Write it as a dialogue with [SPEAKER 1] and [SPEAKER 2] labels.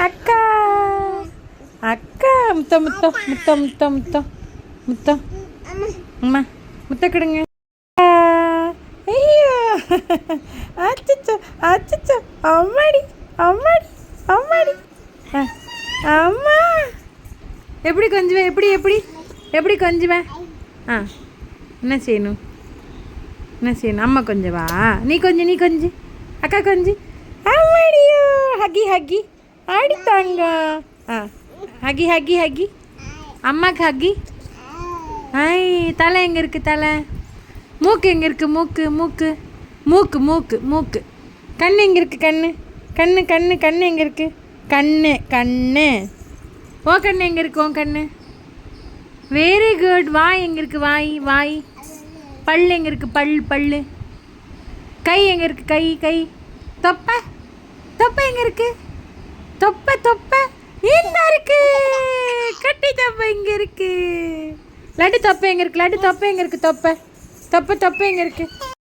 [SPEAKER 1] அக்கா அக்கா முத்தம் முத்தம் முத்தம் முத்தம் முத்தம் முத்தம் அம்மா முத்த கிடுங்க. ஐயோ அச்சோ அச்சோ அம்மாடி அம்மாடி அம்மாடி அம்மா எப்படி கொஞ்சுவேன் எப்படி எப்படி எப்படி கொஞ்சுவேன்? என்ன செய்யணும் என்ன செய்யணும்? அம்மா கொஞ்சவா? நீ கொஞ்சு அக்கா கொஞ்சு. அம்மாடியோ ஹக்கி ஹக்கி ஆடித்தாங்க. ஹக்கி ஹக்கி ஹக்கி அம்மாக்கு ஹக்கி. ஐ தலை எங்கே இருக்குது? தலை. மூக்கு எங்கே இருக்குது? மூக்கு மூக்கு மூக்கு மூக்கு மூக்கு. கண் எங்கே இருக்குது? கண்ணு கண்ணு கண்ணு கண்ணு எங்கே இருக்குது? கண்ணு கண்ணு. ஓ கண்ணு எங்கே இருக்குது? உன் கண்ணு. Very good. வாய் எங்கே இருக்குது? வாய் வாய். பல் எங்கே இருக்குது? பல் பல்லு. கை எங்கே இருக்குது? கை கை. தொப்பை தொப்பை எங்கே இருக்குது? தொப்பை தொப்பை இந்த இருக்கு. கட்டி தொப்பை இங்கே இருக்குது. லட்டு தொப்பை எங்கே இருக்குது? லட்டு தொப்பை எங்கே இருக்குது? தொப்பை தொப்பை தொப்பை எங்கே இருக்குது?